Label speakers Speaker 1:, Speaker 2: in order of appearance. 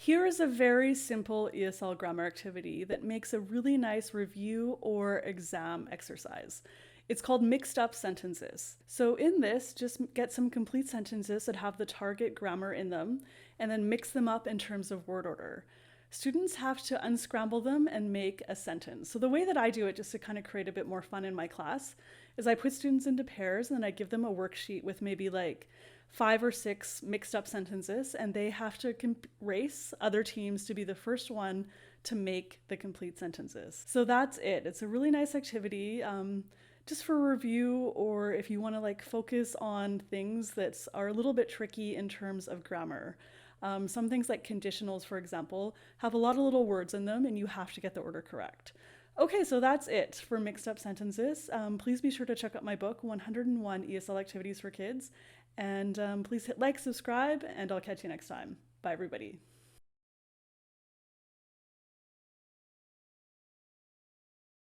Speaker 1: Here is a very simple ESL grammar activity that makes a really nice review or exam exercise. It's called mixed up sentences. So in this, just get some complete sentences that have the target grammar in them and then mix them up in terms of word order. Students have to unscramble them and make a sentence. So the way that I do it, just to kind of create a bit more fun in my class, is I put students into pairs and then I give them a worksheet with maybe like 5 or 6 mixed up sentences, and they have to race other teams to be the first one to make the complete sentences. So that's it. It's a really nice activity. Just for review, or if you want to like focus on things that are a little bit tricky in terms of grammar. Some things like conditionals, for example, have a lot of little words in them and you have to get the order correct. Okay, so that's it for mixed up sentences. Please be sure to check out my book, 101 ESL Activities for Kids. And please hit like, subscribe, and I'll catch you next time. Bye, everybody.